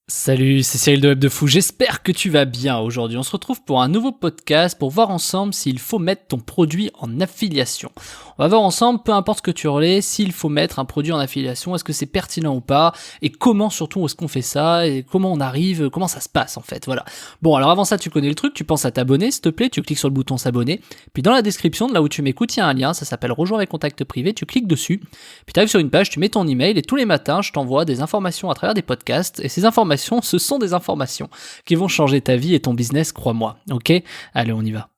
Salut, c'est Cyril de Web de Fou, j'espère que tu vas bien aujourd'hui. On se retrouve pour un nouveau podcast pour voir ensemble s'il faut mettre ton produit en affiliation. On va voir ensemble, peu importe ce que tu relais, s'il faut mettre un produit en affiliation, est-ce que c'est pertinent ou pas, et comment surtout est-ce qu'on fait ça, et comment on arrive, comment ça se passe en fait, voilà. Bon, alors avant ça, tu connais le truc, tu penses à t'abonner, s'il te plaît, tu cliques sur le bouton s'abonner, puis dans la description de là où tu m'écoutes, il y a un lien, ça s'appelle Rejoins mes contacts privés, tu cliques dessus, puis tu arrives sur une page, tu mets ton email, et tous les matins, je t'envoie des informations à travers des podcasts, et ces informations, ce sont des informations qui vont changer ta vie et ton business, crois-moi. Ok ? Allez, on y va.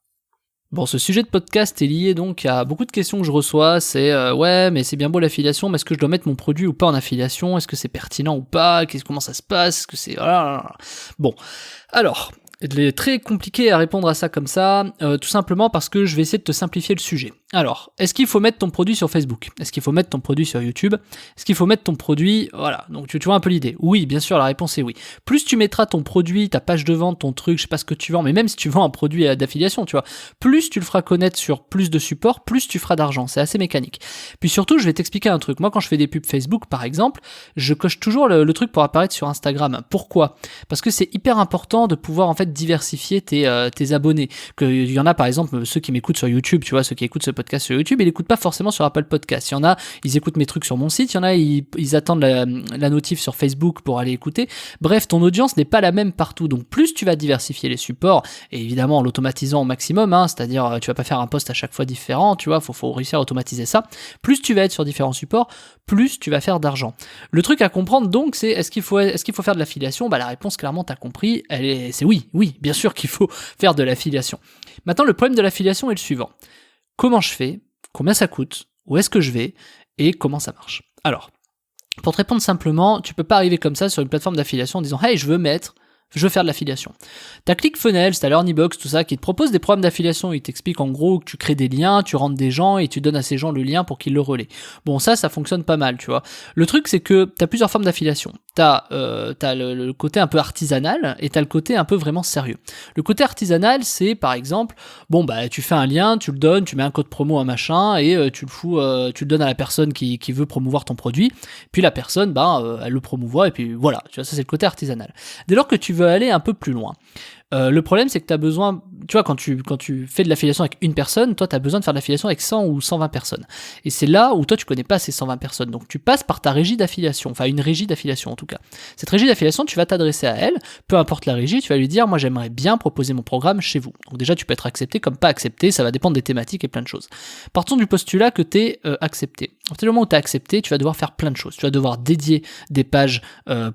Bon, ce sujet de podcast est lié donc à beaucoup de questions que je reçois. C'est ouais, mais c'est bien beau l'affiliation, mais est-ce que je dois mettre mon produit ou pas en affiliation ? Est-ce que c'est pertinent ou pas ? Comment ça se passe ? Est-ce que c'est bon, alors. Il est très compliqué à répondre à ça comme ça, tout simplement parce que je vais essayer de te simplifier le sujet. Alors, est-ce qu'il faut mettre ton produit sur Facebook ? Est-ce qu'il faut mettre ton produit sur YouTube ? Est-ce qu'il faut mettre ton produit... Voilà, donc tu vois un peu l'idée. Oui, bien sûr, la réponse est oui. Plus tu mettras ton produit, ta page de vente, ton truc, je sais pas ce que tu vends, mais même si tu vends un produit d'affiliation, tu vois, plus tu le feras connaître sur plus de supports, plus tu feras d'argent. C'est assez mécanique. Puis surtout, je vais t'expliquer un truc. Moi, quand je fais des pubs Facebook, par exemple, je coche toujours le truc pour apparaître sur Instagram. Pourquoi ? Parce que c'est hyper important de pouvoir en fait diversifier tes abonnés. Il y en a par exemple ceux qui m'écoutent sur YouTube, tu vois, ceux qui écoutent ce podcast sur YouTube, ils l'écoutent pas forcément sur Apple Podcast. Il y en a, ils écoutent mes trucs sur mon site, il y en a, ils attendent la notif sur Facebook pour aller écouter. Bref, ton audience n'est pas la même partout. Donc plus tu vas diversifier les supports, et évidemment en l'automatisant au maximum, c'est-à-dire tu vas pas faire un post à chaque fois différent, tu vois, faut réussir à automatiser ça. Plus tu vas être sur différents supports, plus tu vas faire d'argent. Le truc à comprendre donc, c'est est-ce qu'il faut faire de l'affiliation ? Bah la réponse clairement t'as compris, c'est oui, bien sûr qu'il faut faire de l'affiliation. Maintenant le problème de l'affiliation est le suivant. Comment je fais ? Combien ça coûte ? Où est-ce que je vais ? Et comment ça marche ? Alors, pour te répondre simplement, tu peux pas arriver comme ça sur une plateforme d'affiliation en disant « Hey, je veux faire de l'affiliation ». T'as ClickFunnels, t'as LearnyBox, tout ça, qui te propose des programmes d'affiliation. Ils t'expliquent en gros que tu crées des liens, tu rentres des gens et tu donnes à ces gens le lien pour qu'ils le relaient. Bon, ça fonctionne pas mal, tu vois. Le truc, c'est que t'as plusieurs formes d'affiliation. T'as le côté un peu artisanal et t'as le côté un peu vraiment sérieux. Le côté artisanal, c'est par exemple, bon bah tu fais un lien, tu le donnes, tu mets un code promo, un machin, et tu le donnes à la personne qui veut promouvoir ton produit. Puis la personne, elle le promouvoit et puis voilà. Tu vois, ça c'est le côté artisanal. Dès lors que tu veux aller un peu plus loin. Le problème, c'est que tu as besoin, tu vois, quand tu fais de l'affiliation avec une personne, toi, tu as besoin de faire de l'affiliation avec 100 ou 120 personnes. Et c'est là où toi, tu connais pas ces 120 personnes. Donc, tu passes par ta régie d'affiliation, enfin, une régie d'affiliation en tout cas. Cette régie d'affiliation, tu vas t'adresser à elle, peu importe la régie, tu vas lui dire, moi, j'aimerais bien proposer mon programme chez vous. Donc, déjà, tu peux être accepté comme pas accepté, ça va dépendre des thématiques et plein de choses. Partons du postulat que tu es accepté. À partir du moment où tu es accepté, tu vas devoir faire plein de choses. Tu vas devoir dédier des pages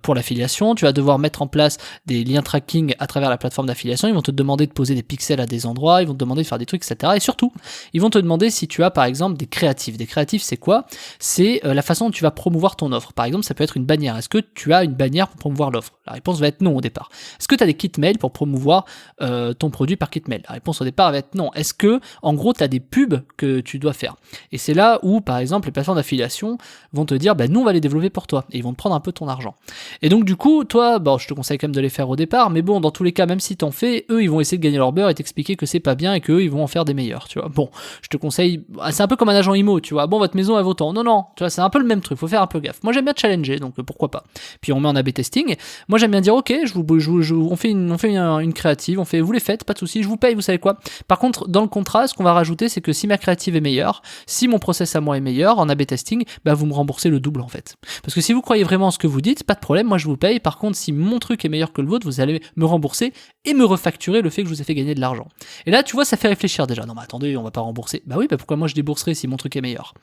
pour l'affiliation, tu vas devoir mettre en place des liens tracking à travers la plateforme d'affiliation, ils vont te demander de poser des pixels à des endroits, ils vont te demander de faire des trucs, etc. Et surtout, ils vont te demander si tu as par exemple des créatifs. Des créatifs, c'est quoi ? C'est la façon dont tu vas promouvoir ton offre. Par exemple, ça peut être une bannière. Est-ce que tu as une bannière pour promouvoir l'offre ? La réponse va être non au départ. Est-ce que tu as des kits mail pour promouvoir ton produit par kit mail ? La réponse au départ va être non. Est-ce que, en gros, tu as des pubs que tu dois faire ? Et c'est là où, par exemple, les plateformes d'affiliation vont te dire, nous, on va les développer pour toi. Et ils vont te prendre un peu ton argent. Et donc, du coup, toi, je te conseille quand même de les faire au départ, mais bon, dans tous les cas, même si t'en fais, eux, ils vont essayer de gagner leur beurre et t'expliquer que c'est pas bien et qu'eux, ils vont en faire des meilleurs, tu vois. Bon, je te conseille, c'est un peu comme un agent IMO, tu vois. Bon, votre maison, elle vaut tant. Non, tu vois, c'est un peu le même truc, faut faire un peu gaffe. Moi, j'aime bien challenger, donc pourquoi pas. Puis on met en A/B testing. Moi, j'aime bien dire, ok, on fait une créative, vous les faites, pas de souci, je vous paye, vous savez quoi. Par contre, dans le contrat, ce qu'on va rajouter, c'est que si ma créative est meilleure, si mon process à moi est meilleur, en A/B testing, vous me remboursez le double, en fait. Parce que si vous croyez vraiment en ce que vous dites, pas de problème, moi, je vous paye. Par contre, si mon truc est meilleur que le vôtre, vous allez me rembourser et me refacturer le fait que je vous ai fait gagner de l'argent. Et là, tu vois, ça fait réfléchir déjà. Non, mais attendez, on va pas rembourser. Bah oui, pourquoi moi je débourserais si mon truc est meilleur ?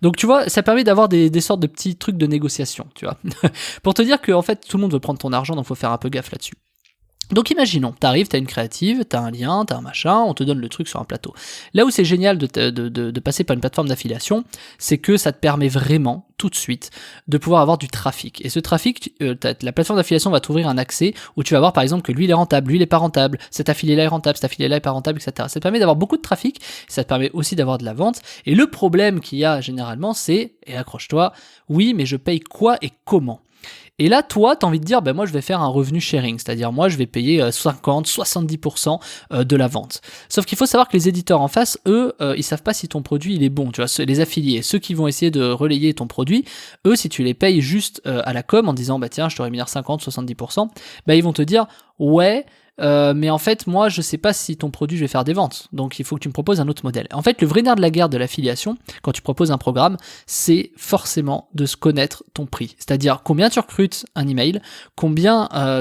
Donc, tu vois, ça permet d'avoir des sortes de petits trucs de négociation, tu vois. Pour te dire que, en fait, tout le monde veut prendre ton argent, donc faut faire un peu gaffe là-dessus. Donc imaginons, t'arrives, t'as une créative, t'as un lien, t'as un machin, on te donne le truc sur un plateau. Là où c'est génial de passer par une plateforme d'affiliation, c'est que ça te permet vraiment, tout de suite, de pouvoir avoir du trafic. Et ce trafic, la plateforme d'affiliation va t'ouvrir un accès où tu vas voir par exemple que lui il est rentable, lui il est pas rentable, cet affilié-là est rentable, cet affilié-là est pas rentable, etc. Ça te permet d'avoir beaucoup de trafic, ça te permet aussi d'avoir de la vente. Et le problème qu'il y a généralement, c'est, et accroche-toi, oui mais je paye quoi et comment ? Et là, toi, tu as envie de dire, moi, je vais faire un revenu sharing, c'est-à-dire moi, je vais payer 50, 70% de la vente. Sauf qu'il faut savoir que les éditeurs en face, eux, ils savent pas si ton produit il est bon. Tu vois, les affiliés, ceux qui vont essayer de relayer ton produit, eux, si tu les payes juste à la com en disant, tiens, je te rémunère 50, 70%, ils vont te dire, ouais. Mais en fait, moi, je sais pas si ton produit, je vais faire des ventes. Donc, il faut que tu me proposes un autre modèle. En fait, le vrai nerf de la guerre de l'affiliation, quand tu proposes un programme, c'est forcément de se connaître ton prix. C'est-à-dire combien tu recrutes un email,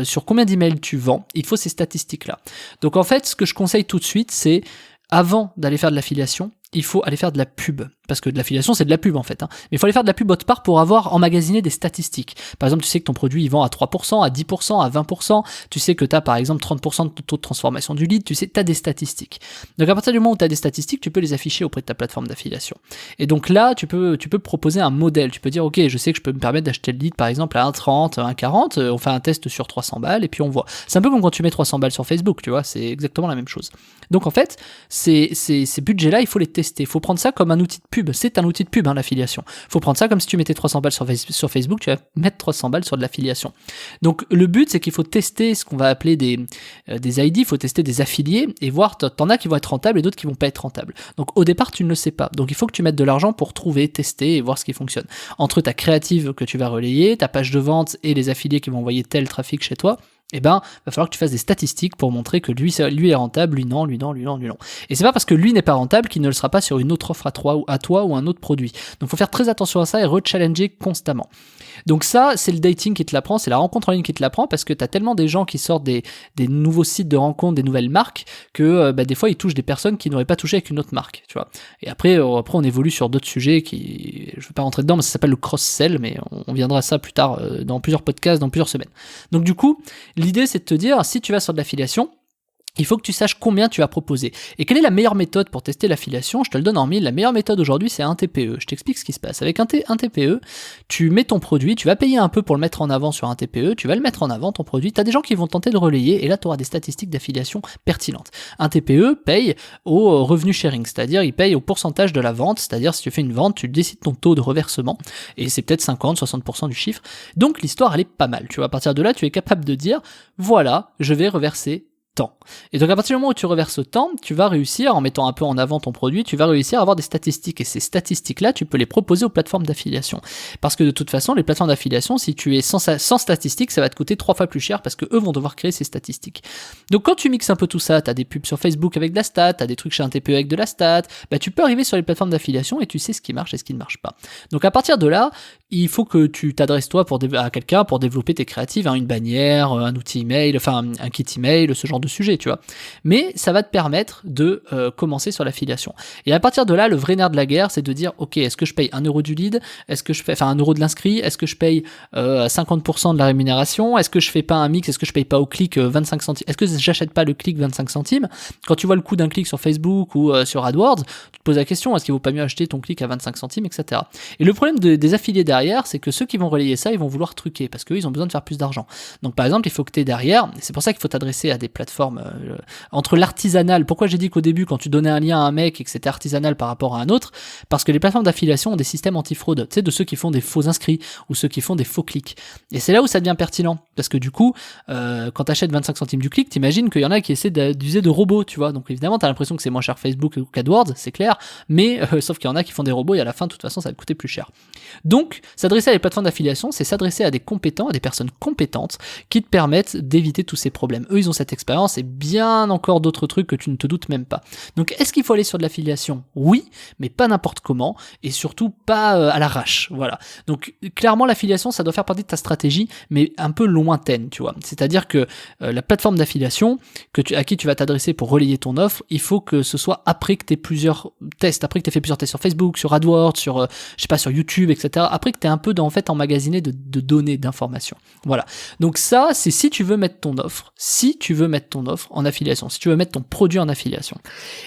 sur combien d'emails tu vends. Il faut ces statistiques-là. Donc, en fait, ce que je conseille tout de suite, c'est avant d'aller faire de l'affiliation, il faut aller faire de la pub. Parce que de l'affiliation, c'est de la pub en fait. Mais il faut aller faire de la pub autre part pour avoir emmagasiné des statistiques. Par exemple, tu sais que ton produit, il vend à 3%, à 10%, à 20%. Tu sais que tu as par exemple 30% de taux de transformation du lead. Tu sais, tu as des statistiques. Donc à partir du moment où tu as des statistiques, tu peux les afficher auprès de ta plateforme d'affiliation. Et donc là, tu peux proposer un modèle. Tu peux dire, ok, je sais que je peux me permettre d'acheter le lead par exemple à 1,30, 1,40. On fait un test sur 300 balles et puis on voit. C'est un peu comme quand tu mets 300 balles sur Facebook, tu vois, c'est exactement la même chose. Donc en fait, ces budgets-là, il faut les tester. Il faut prendre ça comme un outil de pub. C'est un outil de pub, l'affiliation. Il faut prendre ça comme si tu mettais 300 balles sur Facebook, tu vas mettre 300 balles sur de l'affiliation. Donc le but, c'est qu'il faut tester ce qu'on va appeler des ID, il faut tester des affiliés et voir, t'en as qui vont être rentables et d'autres qui vont pas être rentables. Donc au départ, tu ne le sais pas. Donc il faut que tu mettes de l'argent pour trouver, tester et voir ce qui fonctionne. Entre ta créative que tu vas relayer, ta page de vente et les affiliés qui vont envoyer tel trafic chez toi, va falloir que tu fasses des statistiques pour montrer que lui est rentable, lui non. Et c'est pas parce que lui n'est pas rentable qu'il ne le sera pas sur une autre offre à toi ou un autre produit. Donc faut faire très attention à ça et rechallenger constamment. Donc ça, c'est le dating qui te l'apprend, c'est la rencontre en ligne qui te l'apprend parce que t'as tellement des gens qui sortent des nouveaux sites de rencontres, des nouvelles marques que des fois ils touchent des personnes qui n'auraient pas touché avec une autre marque, tu vois. Et après on évolue sur d'autres sujets qui, je vais pas rentrer dedans, mais ça s'appelle le cross-sell, mais on viendra à ça plus tard dans plusieurs podcasts, dans plusieurs semaines. Donc du coup, l'idée c'est de te dire, si tu vas sur de l'affiliation, il faut que tu saches combien tu vas proposer. Et quelle est la meilleure méthode pour tester l'affiliation ? Je te le donne en mille. La meilleure méthode aujourd'hui, c'est un TPE. Je t'explique ce qui se passe. Avec un TPE, tu mets ton produit, tu vas payer un peu pour le mettre en avant sur un TPE, tu vas le mettre en avant, ton produit. Tu as des gens qui vont tenter de relayer et là, tu auras des statistiques d'affiliation pertinentes. Un TPE paye au revenu sharing, c'est-à-dire il paye au pourcentage de la vente, c'est-à-dire si tu fais une vente, tu décides ton taux de reversement et c'est peut-être 50-60% du chiffre. Donc l'histoire, elle est pas mal. Tu vois, à partir de là, tu es capable de dire, voilà, je vais reverser temps. Et donc à partir du moment où tu reverses temps, tu vas réussir, en mettant un peu en avant ton produit, tu vas réussir à avoir des statistiques. Et ces statistiques-là, tu peux les proposer aux plateformes d'affiliation. Parce que de toute façon, les plateformes d'affiliation, si tu es sans statistiques, ça va te coûter 3 fois plus cher parce que eux vont devoir créer ces statistiques. Donc quand tu mixes un peu tout ça, tu as des pubs sur Facebook avec de la stat, tu as des trucs chez un TPE avec de la stat, tu peux arriver sur les plateformes d'affiliation et tu sais ce qui marche et ce qui ne marche pas. Donc à partir de là, il faut que tu t'adresses toi à quelqu'un pour développer tes créatives, une bannière, un outil email, enfin un kit email, ce genre de sujet, tu vois. Mais ça va te permettre de commencer sur l'affiliation. Et à partir de là, le vrai nerf de la guerre, c'est de dire, ok, est-ce que je paye 1 euro du lead ? Est-ce que je fais, 1 euro de l'inscrit ? Est-ce que je paye 50% de la rémunération ? Est-ce que je fais pas un mix ? Est-ce que je paye pas au clic 25 centimes ? Est-ce que j'achète pas le clic 25 centimes ? Quand tu vois le coût d'un clic sur Facebook ou sur AdWords, tu te poses la question, est-ce qu'il vaut pas mieux acheter ton clic à 25 centimes, etc. Et le problème des affiliés derrière, c'est que ceux qui vont relayer ça, ils vont vouloir truquer parce qu'eux, ils ont besoin de faire plus d'argent. Donc par exemple, il faut que tu es derrière, et c'est pour ça qu'il faut t'adresser à des plateformes entre l'artisanal. Pourquoi j'ai dit qu'au début, quand tu donnais un lien à un mec et que c'était artisanal par rapport à un autre, parce que les plateformes d'affiliation ont des systèmes anti-fraude, tu sais, de ceux qui font des faux inscrits ou ceux qui font des faux clics. Et c'est là où ça devient pertinent, parce que du coup, quand tu achètes 25 centimes du clic, t'imagines qu'il y en a qui essaient d'user de robots, tu vois. Donc évidemment, t'as l'impression que c'est moins cher Facebook qu'AdWords, c'est clair, mais sauf qu'il y en a qui font des robots et à la fin, de toute façon, ça va te coûter plus cher. Donc, s'adresser à des plateformes d'affiliation, c'est s'adresser à des compétents, à des personnes compétentes qui te permettent d'éviter tous ces problèmes. Eux, ils ont cette expérience et bien encore d'autres trucs que tu ne te doutes même pas. Donc, est-ce qu'il faut aller sur de l'affiliation ? Oui, mais pas n'importe comment et surtout pas à l'arrache. Voilà. Donc, clairement, l'affiliation, ça doit faire partie de ta stratégie, mais un peu lointaine, tu vois. C'est-à-dire que la plateforme d'affiliation à qui tu vas t'adresser pour relayer ton offre, il faut que ce soit après que tu aies plusieurs tests, après que tu aies fait plusieurs tests sur Facebook, sur AdWords, sur sur YouTube, etc. Après que tu aies un peu emmagasiné de données, d'informations. Voilà. Donc ça, c'est si tu veux mettre ton offre en affiliation, si tu veux mettre ton produit en affiliation.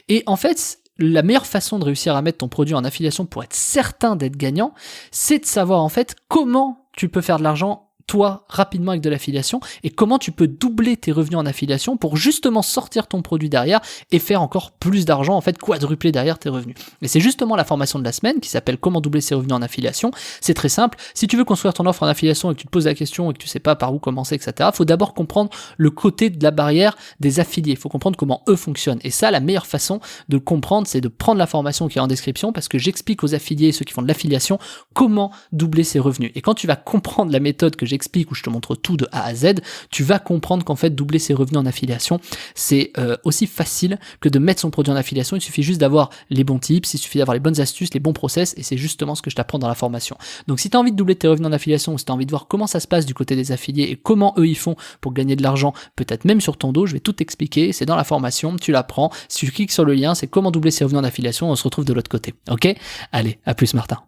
Et en fait, la meilleure façon de réussir à mettre ton produit en affiliation pour être certain d'être gagnant, c'est de savoir en fait comment tu peux faire de l'argent toi rapidement avec de l'affiliation et comment tu peux doubler tes revenus en affiliation pour justement sortir ton produit derrière et faire encore plus d'argent, en fait quadrupler derrière tes revenus. Et c'est justement la formation de la semaine qui s'appelle comment doubler ses revenus en affiliation. C'est très simple. Si tu veux construire ton offre en affiliation et que tu te poses la question et que tu sais pas par où commencer, etc., faut d'abord comprendre le côté de la barrière des affiliés. Il faut comprendre comment eux fonctionnent. Et ça, la meilleure façon de le comprendre, c'est de prendre la formation qui est en description parce que j'explique aux affiliés, ceux qui font de l'affiliation, comment doubler ses revenus. Et quand tu vas comprendre la méthode que j'explique où je te montre tout de A à Z, tu vas comprendre qu'en fait, doubler ses revenus en affiliation, c'est aussi facile que de mettre son produit en affiliation. Il suffit juste d'avoir les bons tips, il suffit d'avoir les bonnes astuces, les bons process et c'est justement ce que je t'apprends dans la formation. Donc si tu as envie de doubler tes revenus en affiliation ou si tu as envie de voir comment ça se passe du côté des affiliés et comment eux ils font pour gagner de l'argent, peut-être même sur ton dos, je vais tout t'expliquer, c'est dans la formation, tu l'apprends. Si tu cliques sur le lien, c'est comment doubler ses revenus en affiliation, on se retrouve de l'autre côté. Ok ? Allez, à plus Martin.